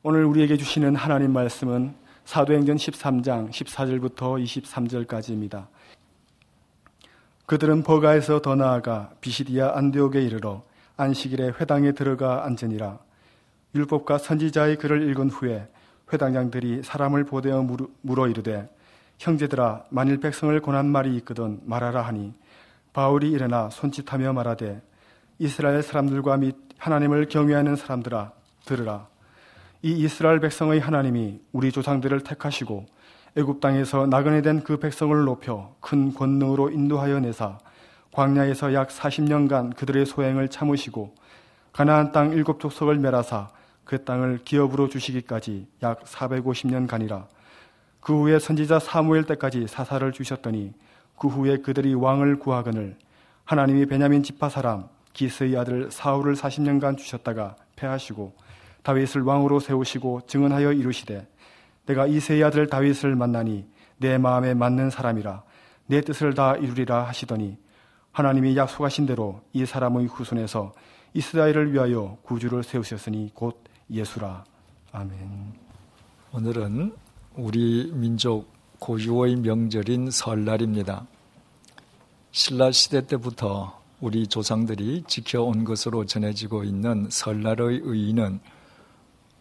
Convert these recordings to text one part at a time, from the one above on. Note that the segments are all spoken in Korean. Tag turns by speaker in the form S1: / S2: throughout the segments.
S1: 오늘 우리에게 주시는 하나님 말씀은 사도행전 13장 14절부터 23절까지입니다. 그들은 버가에서 더 나아가 비시디아 안디옥에 이르러 안식일에 회당에 들어가 앉으니라. 율법과 선지자의 글을 읽은 후에 회당장들이 사람을 보내어 물어 이르되 형제들아, 만일 백성을 권한 말이 있거든 말하라 하니 바울이 일어나 손짓하며 말하되 이스라엘 사람들과 및 하나님을 경외하는 사람들아 들으라. 이 이스라엘 백성의 하나님이 우리 조상들을 택하시고 애굽 땅에서 나그네 된 그 백성을 높여 큰 권능으로 인도하여 내사 광야에서 약 40년간 그들의 소행을 참으시고 가나안 땅 7족속을 멸하사 그 땅을 기업으로 주시기까지 약 450년간이라. 그 후에 선지자 사무엘 때까지 사사를 주셨더니 그 후에 그들이 왕을 구하거늘 하나님이 베냐민 지파 사람 기스의 아들 사울을 40년간 주셨다가 패하시고 다윗을 왕으로 세우시고 증언하여 이루시되 내가 이새의 아들 다윗을 만나니 내 마음에 맞는 사람이라 내 뜻을 다 이루리라 하시더니 하나님이 약속하신 대로 이 사람의 후손에서 이스라엘을 위하여 구주를 세우셨으니 곧 예수라. 아멘.
S2: 오늘은 우리 민족 고유의 명절인 설날입니다. 신라시대 때부터 우리 조상들이 지켜온 것으로 전해지고 있는 설날의 의의는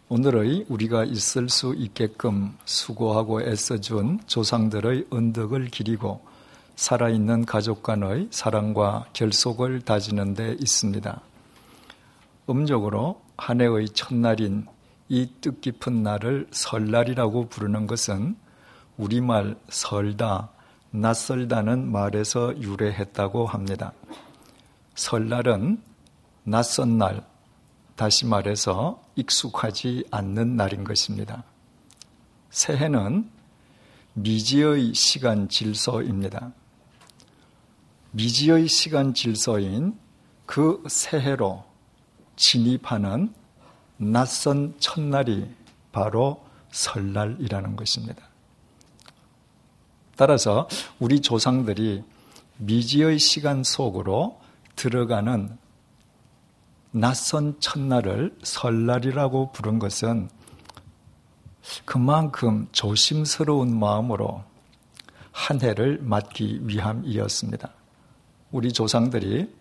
S2: 오늘의 우리가 있을 수 있게끔 수고하고 애써준 조상들의 은덕을 기리고 살아있는 가족 간의 사랑과 결속을 다지는 데 있습니다. 음적으로 한 해의 첫날인 이 뜻깊은 날을 설날이라고 부르는 것은 우리말 설다, 낯설다는 말에서 유래했다고 합니다. 설날은 낯선 날, 다시 말해서 익숙하지 않는 날인 것입니다. 새해는 미지의 시간 질서입니다. 미지의 시간 질서인 그 새해로 진입하는 낯선 첫날이 바로 설날이라는 것입니다. 따라서 우리 조상들이 미지의 시간 속으로 들어가는 낯선 첫날을 설날이라고 부른 것은 그만큼 조심스러운 마음으로 한 해를 맞기 위함이었습니다. 우리 조상들이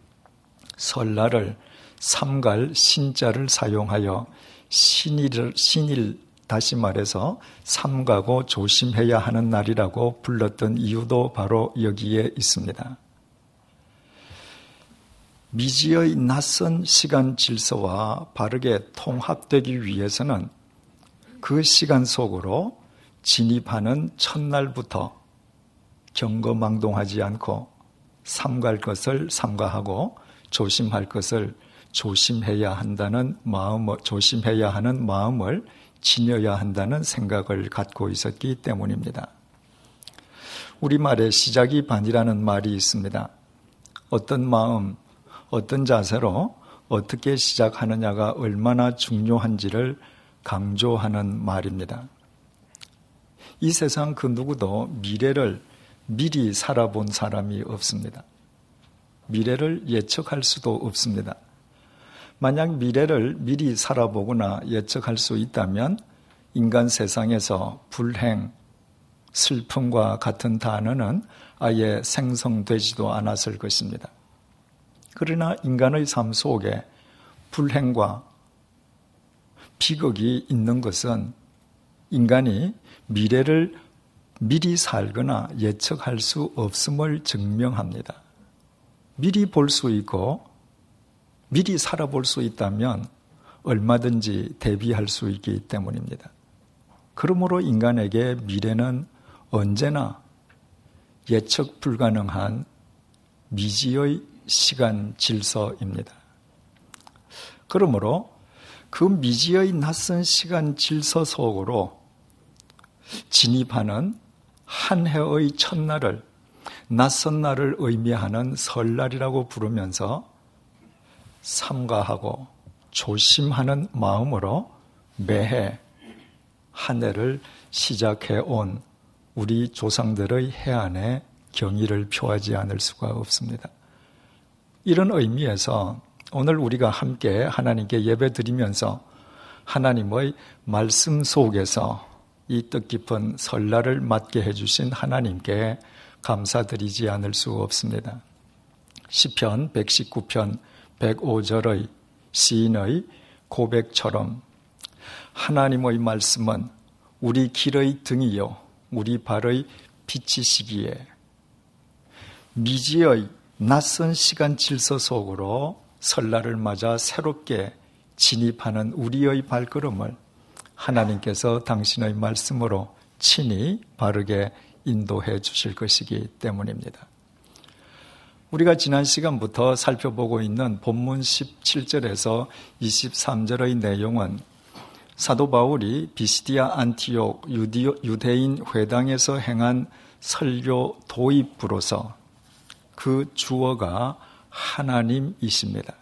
S2: 설날을 삼갈 신자를 사용하여 신일 다시 말해서 삼가고 조심해야 하는 날이라고 불렀던 이유도 바로 여기에 있습니다. 미지의 낯선 시간 질서와 바르게 통합되기 위해서는 그 시간 속으로 진입하는 첫날부터 경거망동하지 않고 삼갈 것을 삼가하고 조심할 것을 조심해야 한다는 조심해야 하는 마음을 지녀야 한다는 생각을 갖고 있었기 때문입니다. 우리말에 시작이 반이라는 말이 있습니다. 어떤 마음, 어떤 자세로 어떻게 시작하느냐가 얼마나 중요한지를 강조하는 말입니다. 이 세상 그 누구도 미래를 미리 살아본 사람이 없습니다. 미래를 예측할 수도 없습니다. 만약 미래를 미리 살아보거나 예측할 수 있다면 인간 세상에서 불행, 슬픔과 같은 단어는 아예 생성되지도 않았을 것입니다. 그러나 인간의 삶 속에 불행과 비극이 있는 것은 인간이 미래를 미리 살거나 예측할 수 없음을 증명합니다. 미리 볼 수 있고 미리 살아볼 수 있다면 얼마든지 대비할 수 있기 때문입니다. 그러므로 인간에게 미래는 언제나 예측 불가능한 미지의 시간 질서입니다. 그러므로 그 미지의 낯선 시간 질서 속으로 진입하는 한 해의 첫날을 낯선 날을 의미하는 설날이라고 부르면서 삼가하고 조심하는 마음으로 매해 한 해를 시작해 온 우리 조상들의 해안에 경의를 표하지 않을 수가 없습니다. 이런 의미에서 오늘 우리가 함께 하나님께 예배드리면서 하나님의 말씀 속에서 이 뜻깊은 설날을 맞게 해주신 하나님께 감사드리지 않을 수 없습니다. 시편 119편 105절의 시인의 고백처럼 하나님의 말씀은 우리 길의 등이요 우리 발의 빛이시기에 미지의 낯선 시간 질서 속으로 설날을 맞아 새롭게 진입하는 우리의 발걸음을 하나님께서 당신의 말씀으로 친히 바르게 인도해 주실 것이기 때문입니다. 우리가 지난 시간부터 살펴보고 있는 본문 17절에서 23절의 내용은 사도 바울이 비시디아 안티옥 유대인 회당에서 행한 설교 도입부로서 그 주어가 하나님이십니다.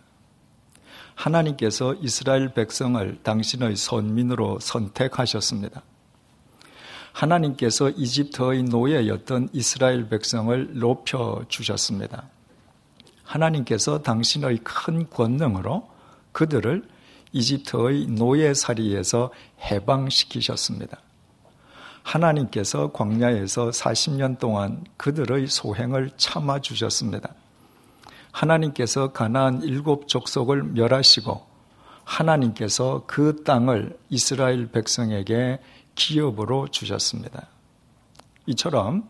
S2: 하나님께서 이스라엘 백성을 당신의 선민으로 선택하셨습니다. 하나님께서 이집트의 노예였던 이스라엘 백성을 높여주셨습니다. 하나님께서 당신의 큰 권능으로 그들을 이집트의 노예살이에서 해방시키셨습니다. 하나님께서 광야에서 40년 동안 그들의 소행을 참아주셨습니다. 하나님께서 가나안 7 족속을 멸하시고 하나님께서 그 땅을 이스라엘 백성에게 기업으로 주셨습니다. 이처럼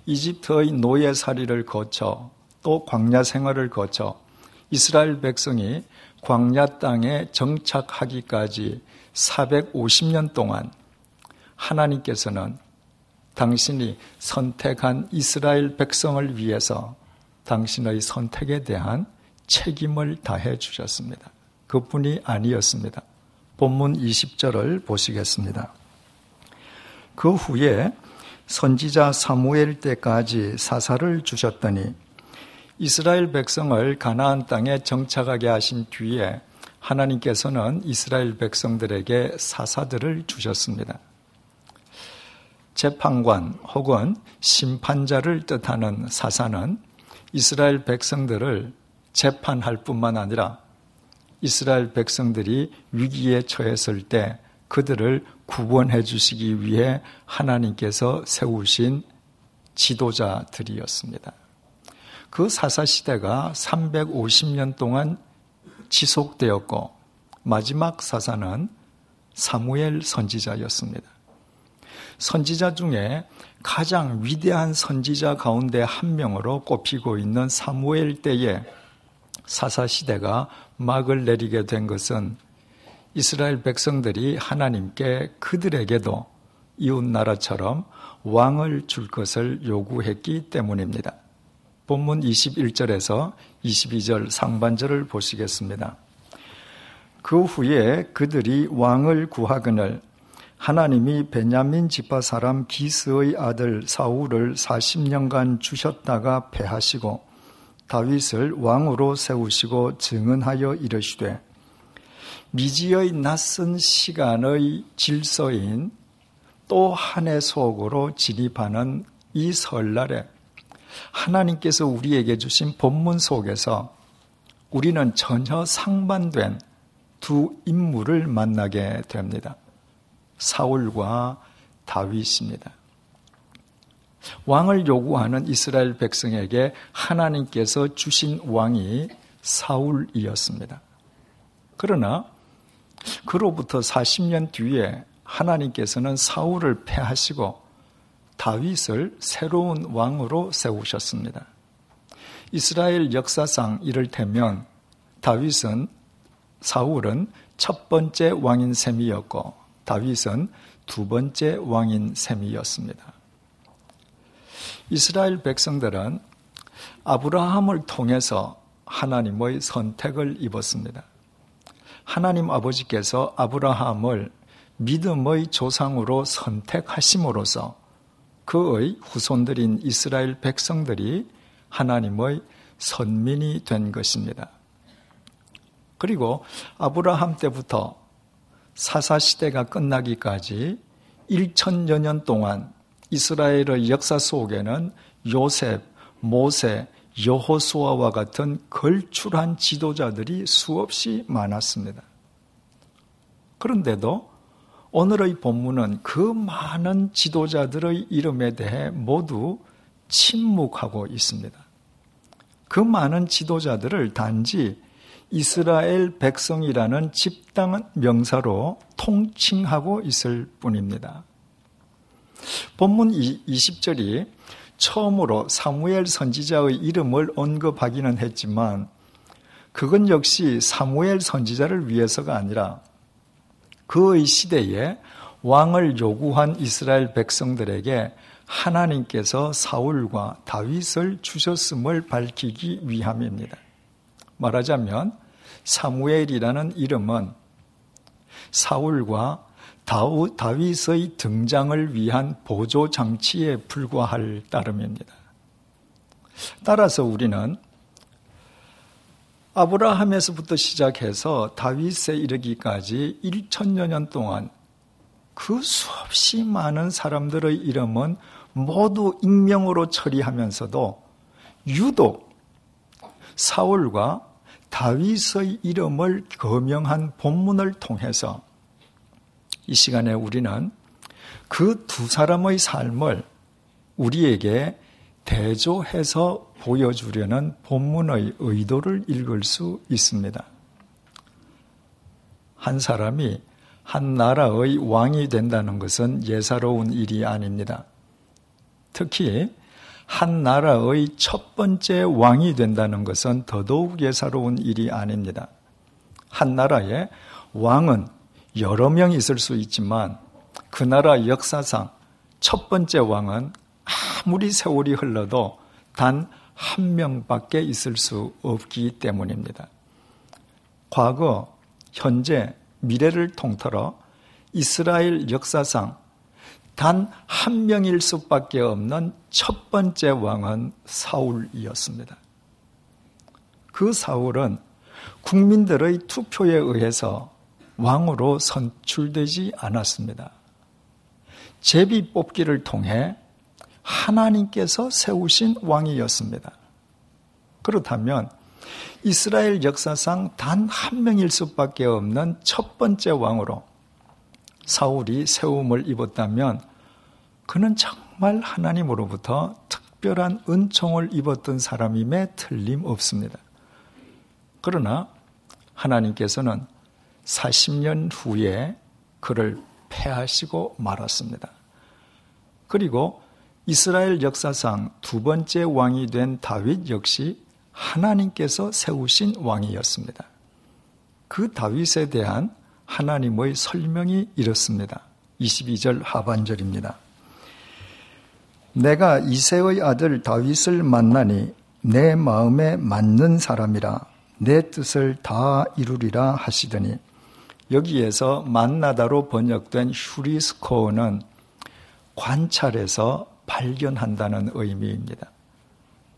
S2: 이집트의 노예살이를 거쳐 또 광야 생활을 거쳐 이스라엘 백성이 광야 땅에 정착하기까지 450년 동안 하나님께서는 당신이 선택한 이스라엘 백성을 위해서 당신의 선택에 대한 책임을 다해 주셨습니다. 그뿐이 아니었습니다. 본문 20절을 보시겠습니다. 그 후에 선지자 사무엘 때까지 사사를 주셨더니 이스라엘 백성을 가나안 땅에 정착하게 하신 뒤에 하나님께서는 이스라엘 백성들에게 사사들을 주셨습니다. 재판관 혹은 심판자를 뜻하는 사사는 이스라엘 백성들을 재판할 뿐만 아니라 이스라엘 백성들이 위기에 처했을 때 그들을 구원해 주시기 위해 하나님께서 세우신 지도자들이었습니다. 그 사사시대가 350년 동안 지속되었고 마지막 사사는 사무엘 선지자였습니다. 선지자 중에 가장 위대한 선지자 가운데 한 명으로 꼽히고 있는 사무엘 때에 사사시대가 막을 내리게 된 것은 이스라엘 백성들이 하나님께 그들에게도 이웃나라처럼 왕을 줄 것을 요구했기 때문입니다. 본문 21절에서 22절 상반절을 보시겠습니다. 그 후에 그들이 왕을 구하거늘 하나님이 베냐민 지파 사람 기스의 아들 사울을 40년간 주셨다가 패하시고 다윗을 왕으로 세우시고 증언하여 이르시되 미지의 낯선 시간의 질서인 또 한 해 속으로 진입하는 이 설날에 하나님께서 우리에게 주신 본문 속에서 우리는 전혀 상반된 두 인물을 만나게 됩니다. 사울과 다윗입니다. 왕을 요구하는 이스라엘 백성에게 하나님께서 주신 왕이 사울이었습니다. 그러나 그로부터 40년 뒤에 하나님께서는 사울을 패하시고 다윗을 새로운 왕으로 세우셨습니다. 이스라엘 역사상 이를테면 사울은 첫 번째 왕인 셈이었고 다윗은 두 번째 왕인 셈이었습니다. 이스라엘 백성들은 아브라함을 통해서 하나님의 선택을 입었습니다. 하나님 아버지께서 아브라함을 믿음의 조상으로 선택하심으로써 그의 후손들인 이스라엘 백성들이 하나님의 선민이 된 것입니다. 그리고 아브라함 때부터 사사시대가 끝나기까지 1000여 년 동안 이스라엘의 역사 속에는 요셉, 모세, 여호수아와 같은 걸출한 지도자들이 수없이 많았습니다. 그런데도 오늘의 본문은 그 많은 지도자들의 이름에 대해 모두 침묵하고 있습니다. 그 많은 지도자들을 단지 이스라엘 백성이라는 집단 명사로 통칭하고 있을 뿐입니다. 본문 20절이 처음으로 사무엘 선지자의 이름을 언급하기는 했지만 그건 역시 사무엘 선지자를 위해서가 아니라 그의 시대에 왕을 요구한 이스라엘 백성들에게 하나님께서 사울과 다윗을 주셨음을 밝히기 위함입니다. 말하자면 사무엘이라는 이름은 사울과 다윗의 등장을 위한 보조장치에 불과할 따름입니다. 따라서 우리는 아브라함에서부터 시작해서 다윗에 이르기까지 1000여 년 동안 그 수없이 많은 사람들의 이름은 모두 익명으로 처리하면서도 유독 사울과 다윗의 이름을 거명한 본문을 통해서 이 시간에 우리는 그 두 사람의 삶을 우리에게 대조해서 보여주려는 본문의 의도를 읽을 수 있습니다. 한 사람이 한 나라의 왕이 된다는 것은 예사로운 일이 아닙니다. 특히 한 나라의 첫 번째 왕이 된다는 것은 더더욱 예사로운 일이 아닙니다. 한 나라에 왕은 여러 명 있을 수 있지만 그 나라 역사상 첫 번째 왕은 아무리 세월이 흘러도 단 한 명밖에 있을 수 없기 때문입니다. 과거, 현재, 미래를 통틀어 이스라엘 역사상 단 한 명일 수밖에 없는 첫 번째 왕은 사울이었습니다. 그 사울은 국민들의 투표에 의해서 왕으로 선출되지 않았습니다. 제비 뽑기를 통해 하나님께서 세우신 왕이었습니다. 그렇다면 이스라엘 역사상 단 한 명일 수밖에 없는 첫 번째 왕으로 사울이 세움을 입었다면 그는 정말 하나님으로부터 특별한 은총을 입었던 사람임에 틀림없습니다. 그러나 하나님께서는 40년 후에 그를 패하시고 말았습니다. 그리고 이스라엘 역사상 두 번째 왕이 된 다윗 역시 하나님께서 세우신 왕이었습니다. 그 다윗에 대한 하나님의 설명이 이렇습니다. 22절 하반절입니다. 내가 이새의 아들 다윗을 만나니 내 마음에 맞는 사람이라 내 뜻을 다 이루리라 하시더니, 여기에서 만나다로 번역된 휴리스코어는 관찰해서 발견한다는 의미입니다.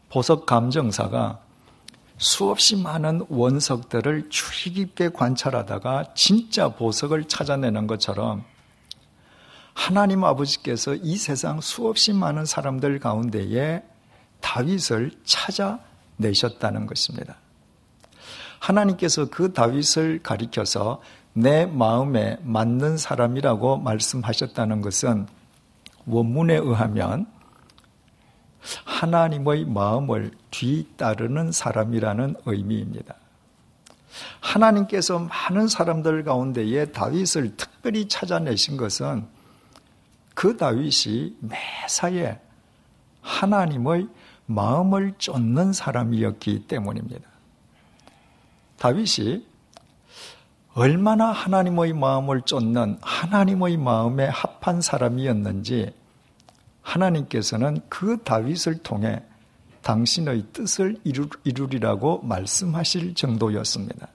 S2: 보석 감정사가 수없이 많은 원석들을 주의 깊게 관찰하다가 진짜 보석을 찾아내는 것처럼 하나님 아버지께서 이 세상 수없이 많은 사람들 가운데에 다윗을 찾아내셨다는 것입니다. 하나님께서 그 다윗을 가리켜서 내 마음에 맞는 사람이라고 말씀하셨다는 것은 원문에 의하면 하나님의 마음을 뒤따르는 사람이라는 의미입니다. 하나님께서 많은 사람들 가운데에 다윗을 특별히 찾아내신 것은 그 다윗이 매사에 하나님의 마음을 쫓는 사람이었기 때문입니다. 다윗이 얼마나 하나님의 마음을 쫓는 하나님의 마음에 합한 사람이었는지 하나님께서는 그 다윗을 통해 당신의 뜻을 이루리라고 말씀하실 정도였습니다.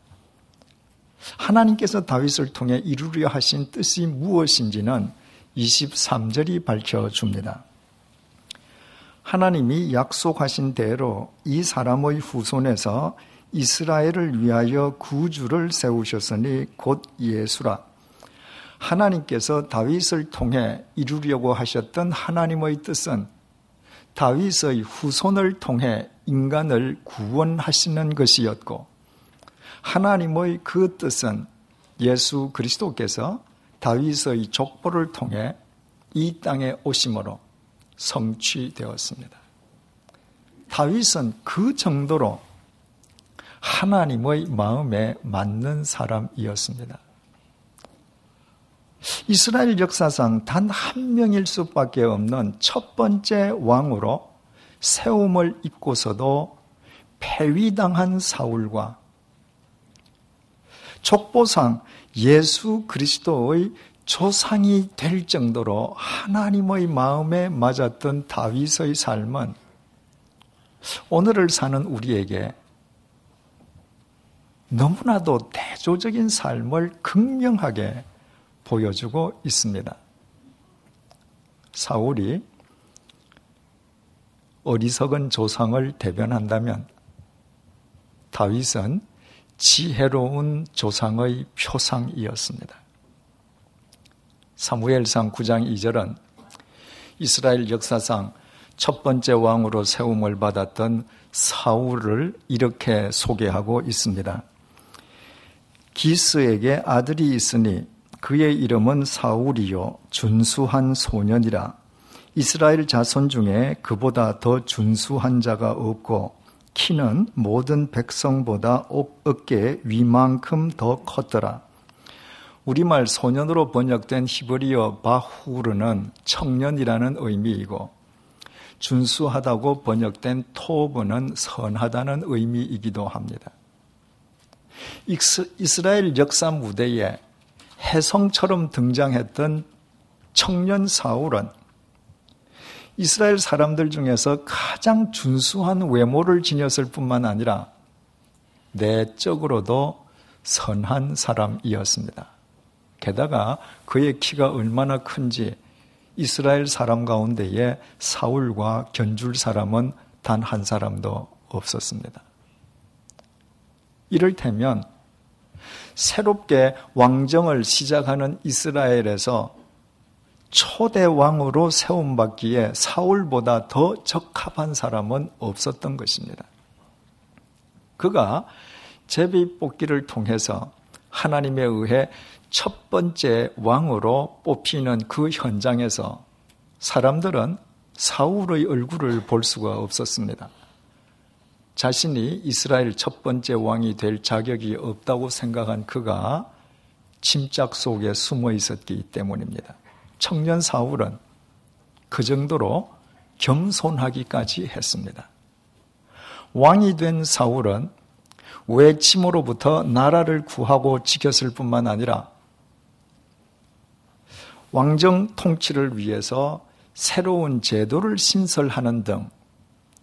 S2: 하나님께서 다윗을 통해 이루려 하신 뜻이 무엇인지는 23절이 밝혀줍니다. 하나님이 약속하신 대로 이 사람의 후손에서 이스라엘을 위하여 구주를 세우셨으니 곧 예수라. 하나님께서 다윗을 통해 이루려고 하셨던 하나님의 뜻은 다윗의 후손을 통해 인간을 구원하시는 것이었고, 하나님의 그 뜻은 예수 그리스도께서 다윗의 족보를 통해 이 땅에 오심으로 성취되었습니다. 다윗은 그 정도로 하나님의 마음에 맞는 사람이었습니다. 이스라엘 역사상 단 한 명일 수밖에 없는 첫 번째 왕으로 세움을 입고서도 폐위당한 사울과 족보상 예수 그리스도의 조상이 될 정도로 하나님의 마음에 맞았던 다윗의 삶은 오늘을 사는 우리에게 너무나도 대조적인 삶을 극명하게 보여주고 있습니다. 사울이 어리석은 조상을 대변한다면 다윗은 지혜로운 조상의 표상이었습니다. 사무엘상 9장 2절은 이스라엘 역사상 첫 번째 왕으로 세움을 받았던 사울을 이렇게 소개하고 있습니다. 기스에게 아들이 있으니 그의 이름은 사울이요 준수한 소년이라. 이스라엘 자손 중에 그보다 더 준수한 자가 없고 키는 모든 백성보다 어깨 위만큼 더 컸더라. 우리말 소년으로 번역된 히브리어 바후르는 청년이라는 의미이고 준수하다고 번역된 토브는 선하다는 의미이기도 합니다. 이스라엘 역사 무대에 혜성처럼 등장했던 청년 사울은 이스라엘 사람들 중에서 가장 준수한 외모를 지녔을 뿐만 아니라 내적으로도 선한 사람이었습니다. 게다가 그의 키가 얼마나 큰지 이스라엘 사람 가운데에 사울과 견줄 사람은 단 한 사람도 없었습니다. 이를테면 새롭게 왕정을 시작하는 이스라엘에서 초대 왕으로 세움받기에 사울보다 더 적합한 사람은 없었던 것입니다. 그가 제비뽑기를 통해서 하나님에 의해 첫 번째 왕으로 뽑히는 그 현장에서 사람들은 사울의 얼굴을 볼 수가 없었습니다. 자신이 이스라엘 첫 번째 왕이 될 자격이 없다고 생각한 그가 침략 속에 숨어 있었기 때문입니다. 청년 사울은 그 정도로 겸손하기까지 했습니다. 왕이 된 사울은 외침으로부터 나라를 구하고 지켰을 뿐만 아니라 왕정 통치를 위해서 새로운 제도를 신설하는 등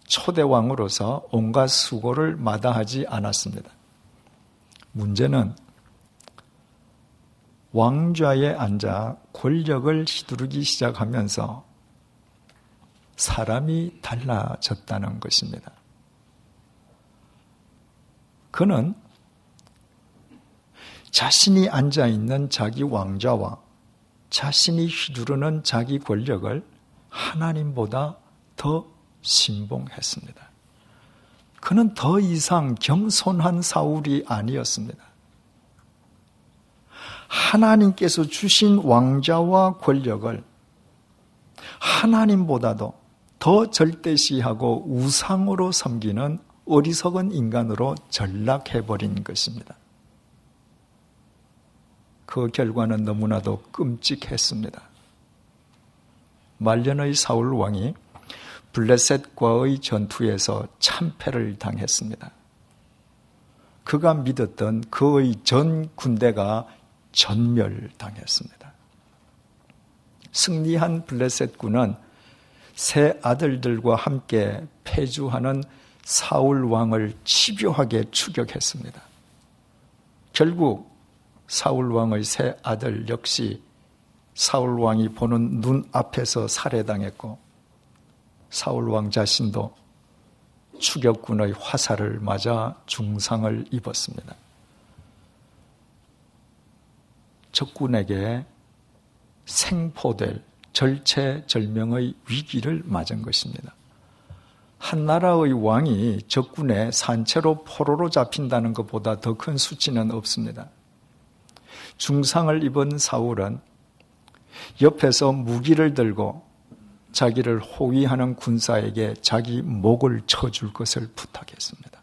S2: 초대왕으로서 온갖 수고를 마다하지 않았습니다. 문제는 왕좌에 앉아 권력을 휘두르기 시작하면서 사람이 달라졌다는 것입니다. 그는 자신이 앉아있는 자기 왕좌와 자신이 휘두르는 자기 권력을 하나님보다 더 신봉했습니다. 그는 더 이상 겸손한 사울이 아니었습니다. 하나님께서 주신 왕좌와 권력을 하나님보다도 더 절대시하고 우상으로 섬기는 어리석은 인간으로 전락해버린 것입니다. 그 결과는 너무나도 끔찍했습니다. 말년의 사울 왕이 블레셋과의 전투에서 참패를 당했습니다. 그가 믿었던 그의 전 군대가 전멸당했습니다. 승리한 블레셋군은 세 아들들과 함께 패주하는 사울 왕을 집요하게 추격했습니다. 결국 사울 왕의 세 아들 역시 사울 왕이 보는 눈 앞에서 살해당했고 사울 왕 자신도 추격군의 화살을 맞아 중상을 입었습니다. 적군에게 생포될 절체절명의 위기를 맞은 것입니다. 한 나라의 왕이 적군의 산채로 포로로 잡힌다는 것보다 더 큰 수치는 없습니다. 중상을 입은 사울은 옆에서 무기를 들고 자기를 호위하는 군사에게 자기 목을 쳐줄 것을 부탁했습니다.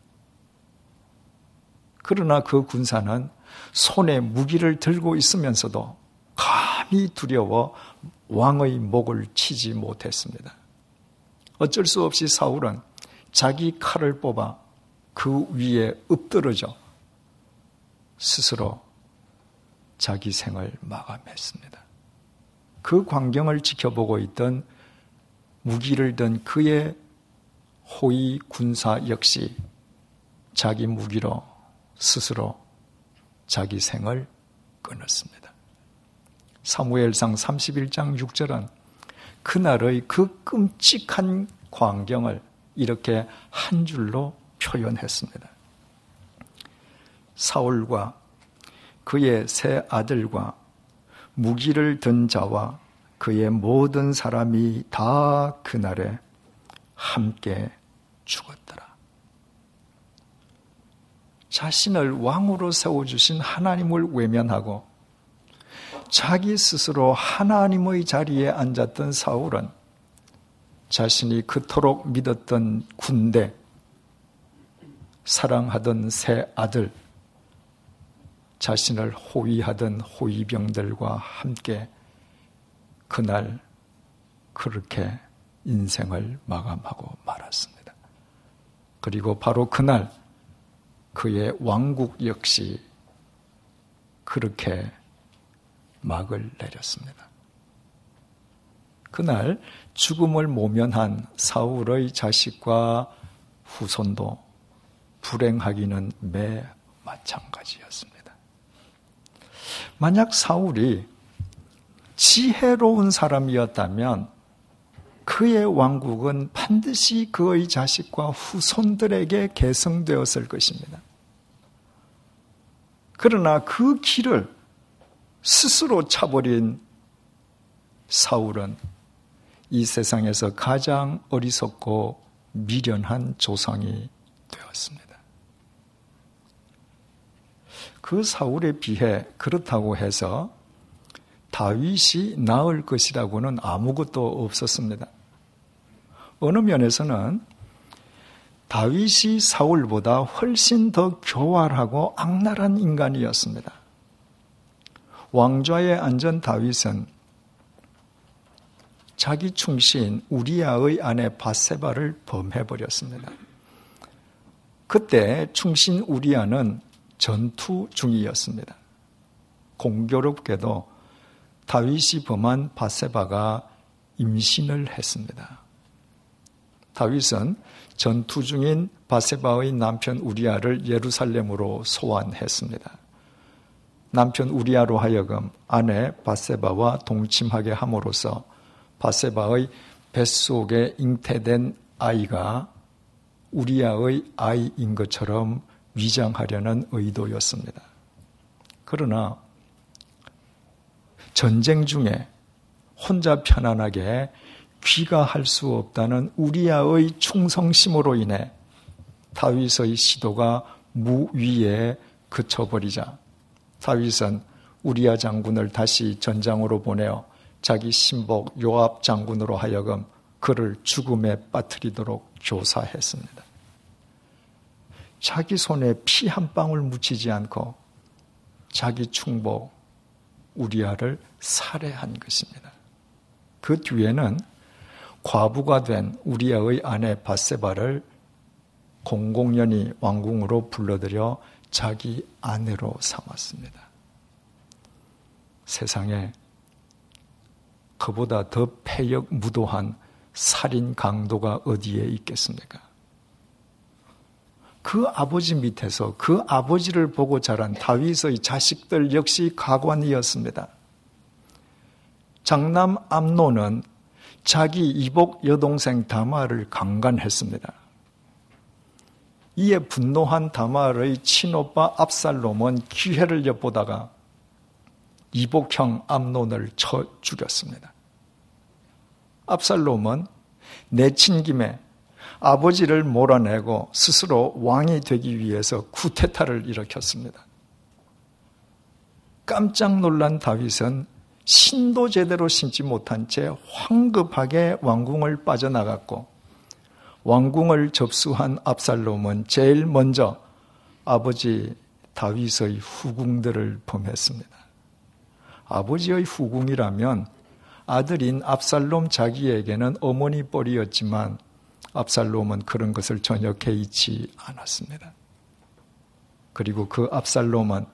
S2: 그러나 그 군사는 손에 무기를 들고 있으면서도 감히 두려워 왕의 목을 치지 못했습니다. 어쩔 수 없이 사울은 자기 칼을 뽑아 그 위에 엎드러져 스스로 자기 생을 마감했습니다. 그 광경을 지켜보고 있던 무기를 든 그의 호위 군사 역시 자기 무기로 스스로 자기 생을 끊었습니다. 사무엘상 31장 6절은 그날의 그 끔찍한 광경을 이렇게 한 줄로 표현했습니다. 사울과 그의 세 아들과 무기를 든 자와 그의 모든 사람이 다 그날에 함께 죽었더라. 자신을 왕으로 세워주신 하나님을 외면하고 자기 스스로 하나님의 자리에 앉았던 사울은 자신이 그토록 믿었던 군대, 사랑하던 세 아들, 자신을 호위하던 호위병들과 함께 그날 그렇게 인생을 마감하고 말았습니다. 그리고 바로 그날 그의 왕국 역시 그렇게 막을 내렸습니다. 그날 죽음을 모면한 사울의 자식과 후손도 불행하기는 매 마찬가지였습니다. 만약 사울이 지혜로운 사람이었다면 그의 왕국은 반드시 그의 자식과 후손들에게 계승되었을 것입니다. 그러나 그 길을 스스로 차버린 사울은 이 세상에서 가장 어리석고 미련한 조상이 되었습니다. 그 사울에 비해 그렇다고 해서 다윗이 나을 것이라고는 아무것도 없었습니다. 어느 면에서는 다윗이 사울보다 훨씬 더 교활하고 악랄한 인간이었습니다. 왕좌에 앉은 다윗은 자기 충신 우리아의 아내 밧세바를 범해버렸습니다. 그때 충신 우리아는 전투 중이었습니다. 공교롭게도 다윗이 범한 밧세바가 임신을 했습니다. 다윗은 전투 중인 밧세바의 남편 우리아를 예루살렘으로 소환했습니다. 남편 우리아로 하여금 아내 밧세바와 동침하게 함으로써 밧세바의 뱃속에 잉태된 아이가 우리아의 아이인 것처럼 위장하려는 의도였습니다. 그러나 전쟁 중에 혼자 편안하게 귀가할 수 없다는 우리아의 충성심으로 인해 다윗의 시도가 무위에 그쳐버리자 다윗은 우리아 장군을 다시 전장으로 보내어 자기 신복 요압 장군으로 하여금 그를 죽음에 빠뜨리도록 교사했습니다. 자기 손에 피 한 방울 묻히지 않고 자기 충복 우리아를 살해한 것입니다. 그 뒤에는 과부가 된 우리아의 아내 밧세바를 공공연히 왕궁으로 불러들여 자기 아내로 삼았습니다. 세상에 그보다 더 패역 무도한 살인 강도가 어디에 있겠습니까? 그 아버지 밑에서 그 아버지를 보고 자란 다윗의 자식들 역시 가관이었습니다. 장남 암논은 자기 이복 여동생 다말을 강간했습니다. 이에 분노한 다말의 친오빠 압살롬은 기회를 엿보다가 이복형 암논을 쳐 죽였습니다. 압살롬은 내친 김에 아버지를 몰아내고 스스로 왕이 되기 위해서 쿠데타를 일으켰습니다. 깜짝 놀란 다윗은 신도 제대로 신지 못한 채 황급하게 왕궁을 빠져나갔고, 왕궁을 접수한 압살롬은 제일 먼저 아버지 다윗의 후궁들을 범했습니다. 아버지의 후궁이라면 아들인 압살롬 자기에게는 어머니 뻘이었지만 압살롬은 그런 것을 전혀 개의치 않았습니다. 그리고 그 압살롬은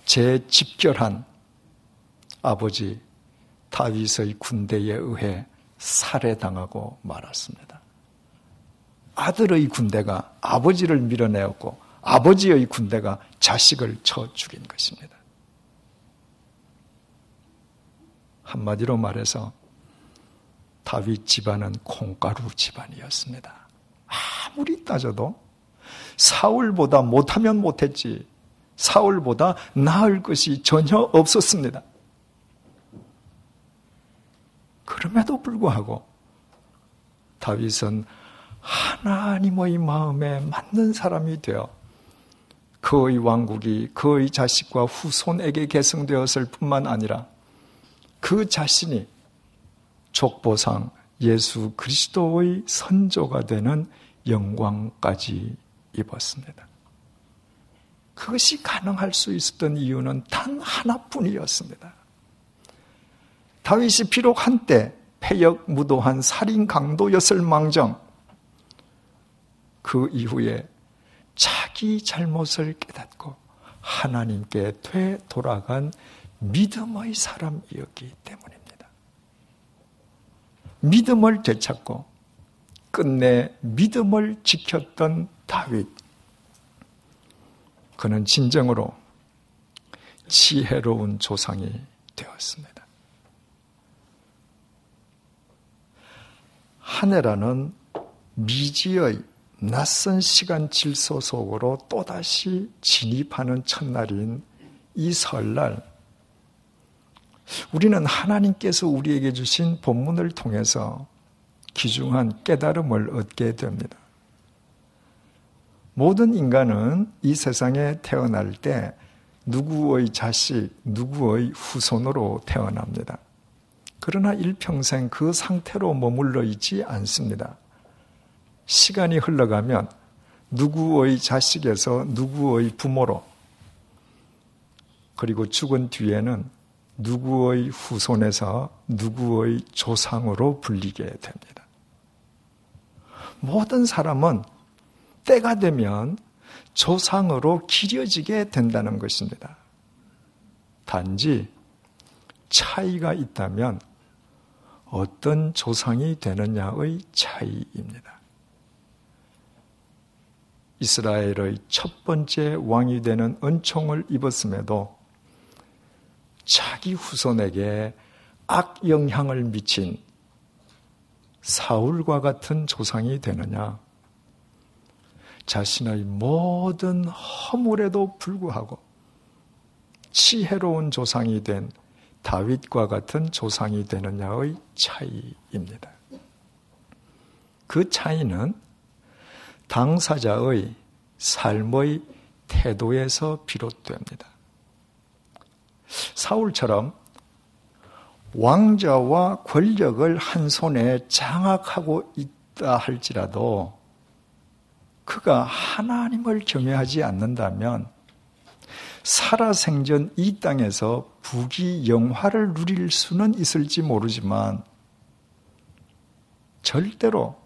S2: 제집결한 아버지 다윗의 군대에 의해 살해당하고 말았습니다. 아들의 군대가 아버지를 밀어내었고 아버지의 군대가 자식을 쳐 죽인 것입니다. 한마디로 말해서 다윗 집안은 콩가루 집안이었습니다. 아무리 따져도 사울보다 못하면 못했지 사울보다 나을 것이 전혀 없었습니다. 그럼에도 불구하고 다윗은 하나님의 마음에 맞는 사람이 되어 그의 왕국이 그의 자식과 후손에게 계승되었을 뿐만 아니라 그 자신이 족보상 예수 그리스도의 선조가 되는 영광까지 입었습니다. 그것이 가능할 수 있었던 이유는 단 하나뿐이었습니다. 다윗이 비록 한때 패역무도한 살인 강도였을 망정 그 이후에 자기 잘못을 깨닫고 하나님께 되돌아간 믿음의 사람이었기 때문입니다. 믿음을 되찾고 끝내 믿음을 지켰던 다윗, 그는 진정으로 지혜로운 조상이 되었습니다. 한 해라는 미지의 낯선 시간 질서 속으로 또다시 진입하는 첫날인 이 설날, 우리는 하나님께서 우리에게 주신 본문을 통해서 귀중한 깨달음을 얻게 됩니다. 모든 인간은 이 세상에 태어날 때 누구의 자식, 누구의 후손으로 태어납니다. 그러나 일평생 그 상태로 머물러 있지 않습니다. 시간이 흘러가면 누구의 자식에서 누구의 부모로, 그리고 죽은 뒤에는 누구의 후손에서 누구의 조상으로 불리게 됩니다. 모든 사람은 때가 되면 조상으로 기려지게 된다는 것입니다. 단지 차이가 있다면 어떤 조상이 되느냐의 차이입니다. 이스라엘의 첫 번째 왕이 되는 은총을 입었음에도 자기 후손에게 악영향을 미친 사울과 같은 조상이 되느냐? 자신의 모든 허물에도 불구하고 지혜로운 조상이 된 다윗과 같은 조상이 되느냐의 차이입니다. 그 차이는 당사자의 삶의 태도에서 비롯됩니다. 사울처럼 왕좌와 권력을 한 손에 장악하고 있다 할지라도 그가 하나님을 경외하지 않는다면 살아생전 이 땅에서 부귀영화를 누릴 수는 있을지 모르지만 절대로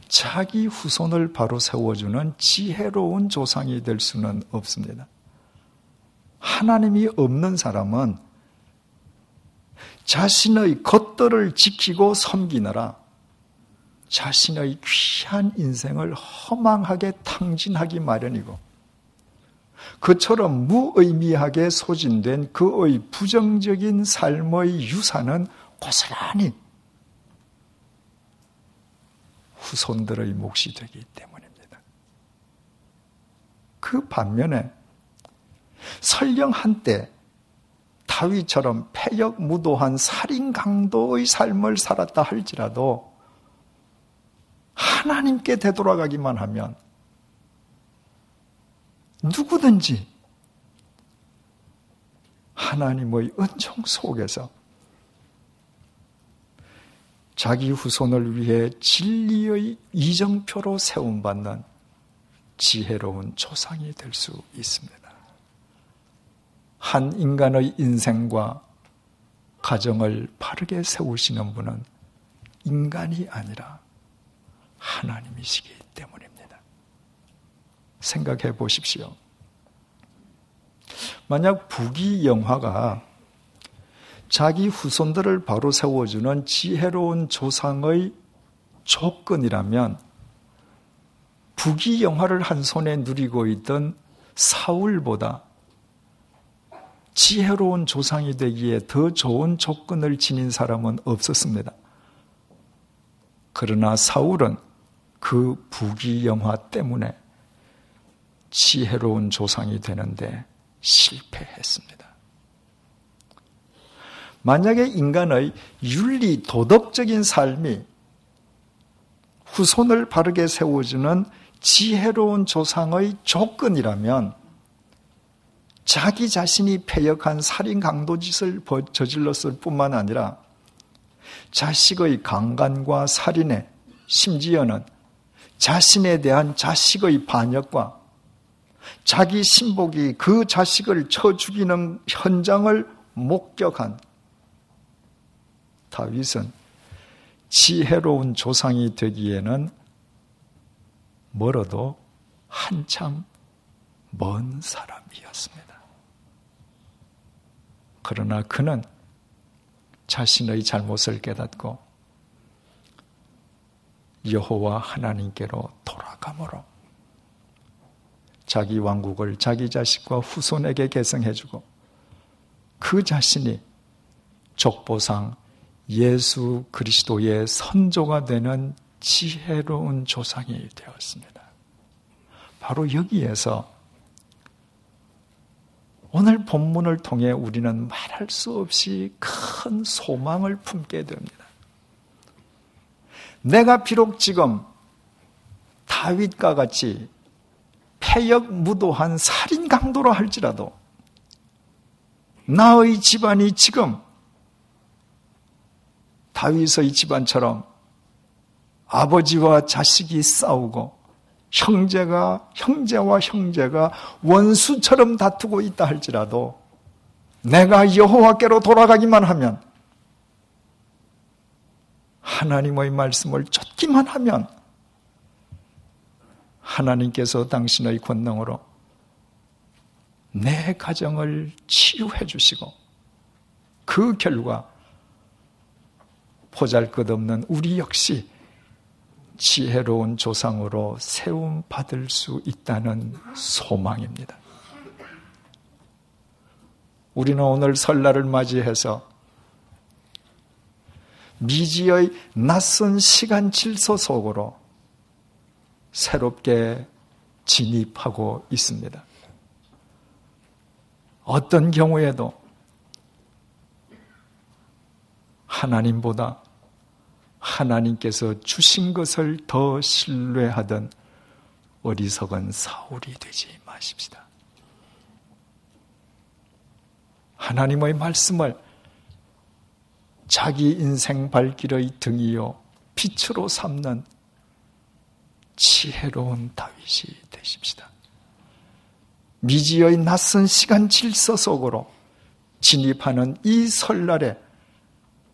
S2: 자기 후손을 바로 세워주는 지혜로운 조상이 될 수는 없습니다. 하나님이 없는 사람은 자신의 겉들을 지키고 섬기느라 자신의 귀한 인생을 허망하게 탕진하기 마련이고, 그처럼 무의미하게 소진된 그의 부정적인 삶의 유산은 고스란히 후손들의 몫이 되기 때문입니다. 그 반면에 설령 한때 다윗처럼 패역무도한 살인 강도의 삶을 살았다 할지라도 하나님께 되돌아가기만 하면 누구든지 하나님의 은총 속에서 자기 후손을 위해 진리의 이정표로 세움받는 지혜로운 조상이 될 수 있습니다. 한 인간의 인생과 가정을 바르게 세우시는 분은 인간이 아니라 하나님이시기 때문입니다. 생각해 보십시오. 만약 부귀영화가 자기 후손들을 바로 세워주는 지혜로운 조상의 조건이라면 부귀영화를 한 손에 누리고 있던 사울보다 지혜로운 조상이 되기에 더 좋은 조건을 지닌 사람은 없었습니다. 그러나 사울은 그 부귀영화 때문에 지혜로운 조상이 되는데 실패했습니다. 만약에 인간의 윤리, 도덕적인 삶이 후손을 바르게 세워주는 지혜로운 조상의 조건이라면 자기 자신이 패역한 살인 강도짓을 저질렀을 뿐만 아니라 자식의 강간과 살인에 심지어는 자신에 대한 자식의 반역과 자기 신복이 그 자식을 쳐 죽이는 현장을 목격한 다윗은 지혜로운 조상이 되기에는 멀어도 한참 먼 사람이었습니다. 그러나 그는 자신의 잘못을 깨닫고 여호와 하나님께로 돌아가므로 자기 왕국을 자기 자식과 후손에게 계승해주고 그 자신이 족보상 예수 그리스도의 선조가 되는 지혜로운 조상이 되었습니다. 바로 여기에서 오늘 본문을 통해 우리는 말할 수 없이 큰 소망을 품게 됩니다. 내가 비록 지금 다윗과 같이 패역무도한 살인 강도라 할지라도 나의 집안이 지금 다윗의 집안처럼 아버지와 자식이 싸우고 형제와 형제가 원수처럼 다투고 있다 할지라도 내가 여호와께로 돌아가기만 하면, 하나님의 말씀을 쫓기만 하면 하나님께서 당신의 권능으로 내 가정을 치유해 주시고 그 결과 보잘것없는 우리 역시 지혜로운 조상으로 세움받을 수 있다는 소망입니다. 우리는 오늘 설날을 맞이해서 미지의 낯선 시간 질서 속으로 새롭게 진입하고 있습니다. 어떤 경우에도 하나님보다 하나님께서 주신 것을 더 신뢰하던 어리석은 사울이 되지 마십시다. 하나님의 말씀을 자기 인생 발길의 등이요 빛으로 삼는 지혜로운 다윗이 되십시다. 미지의 낯선 시간 질서 속으로 진입하는 이 설날에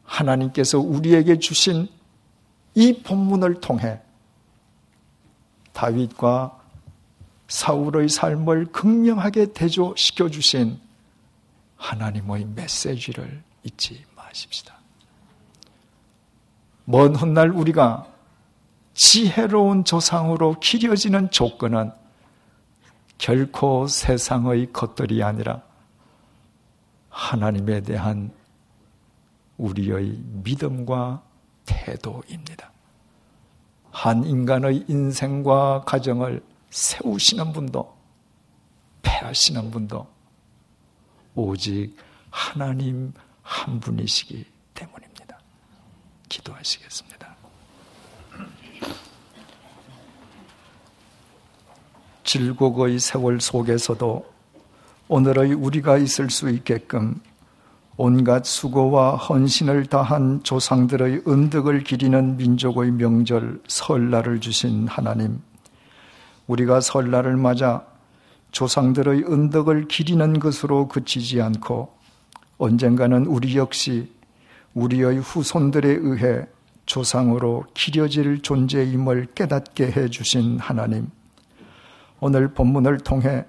S2: 하나님께서 우리에게 주신 이 본문을 통해 다윗과 사울의 삶을 극명하게 대조시켜 주신 하나님의 메시지를 잊지 마십시다. 먼 훗날 우리가 지혜로운 조상으로 기려지는 조건은 결코 세상의 것들이 아니라 하나님에 대한 우리의 믿음과 태도입니다. 한 인간의 인생과 가정을 세우시는 분도 패하시는 분도 오직 하나님 한 분이시기 때문입니다. 기도하시겠습니다. 질곡의 세월 속에서도 오늘의 우리가 있을 수 있게끔 온갖 수고와 헌신을 다한 조상들의 은덕을 기리는 민족의 명절 설날을 주신 하나님, 우리가 설날을 맞아 조상들의 은덕을 기리는 것으로 그치지 않고 언젠가는 우리 역시 우리의 후손들에 의해 조상으로 기려질 존재임을 깨닫게 해주신 하나님, 오늘 본문을 통해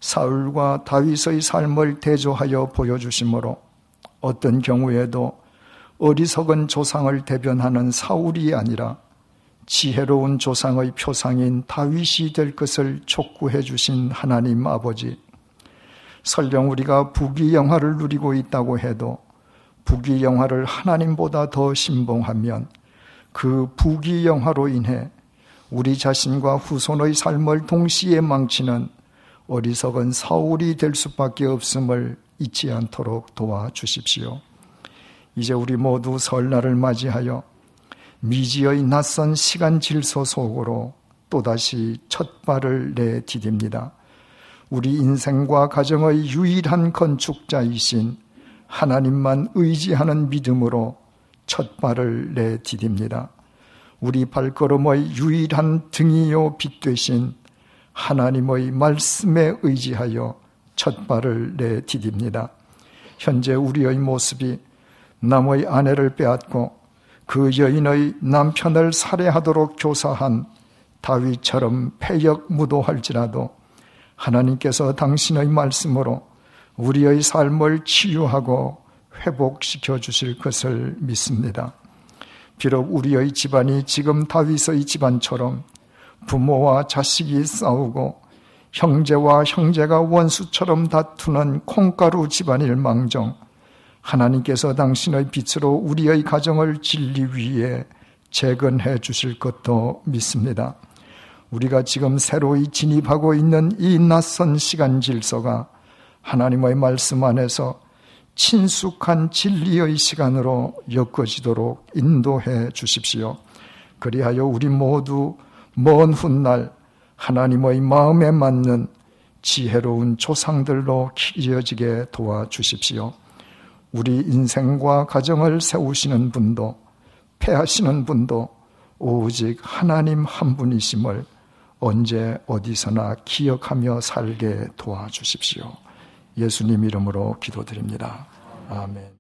S2: 사울과 다윗의 삶을 대조하여 보여주심으로 어떤 경우에도 어리석은 조상을 대변하는 사울이 아니라 지혜로운 조상의 표상인 다윗이 될 것을 촉구해 주신 하나님 아버지, 설령 우리가 부귀영화를 누리고 있다고 해도 부귀영화를 하나님보다 더 신봉하면 그 부귀영화로 인해 우리 자신과 후손의 삶을 동시에 망치는 어리석은 사울이 될 수밖에 없음을 잊지 않도록 도와주십시오. 이제 우리 모두 설날을 맞이하여 미지의 낯선 시간 질서 속으로 또다시 첫 발을 내디딥니다. 우리 인생과 가정의 유일한 건축자이신 하나님만 의지하는 믿음으로 첫 발을 내디딥니다. 우리 발걸음의 유일한 등이요 빛 되신 하나님의 말씀에 의지하여 첫 발을 내디딥니다. 현재 우리의 모습이 남의 아내를 빼앗고 그 여인의 남편을 살해하도록 교사한 다윗처럼 패역무도할지라도 하나님께서 당신의 말씀으로 우리의 삶을 치유하고 회복시켜 주실 것을 믿습니다. 비록 우리의 집안이 지금 다윗의 집안처럼 부모와 자식이 싸우고 형제와 형제가 원수처럼 다투는 콩가루 집안일망정 하나님께서 당신의 빛으로 우리의 가정을 진리 위에 재건해 주실 것도 믿습니다. 우리가 지금 새로이 진입하고 있는 이 낯선 시간 질서가 하나님의 말씀 안에서 친숙한 진리의 시간으로 엮어지도록 인도해 주십시오. 그리하여 우리 모두 먼 훗날 하나님의 마음에 맞는 지혜로운 조상들로 기려지게 도와주십시오. 우리 인생과 가정을 세우시는 분도 패하시는 분도 오직 하나님 한 분이심을 언제 어디서나 기억하며 살게 도와주십시오. 예수님 이름으로 기도드립니다. 아멘.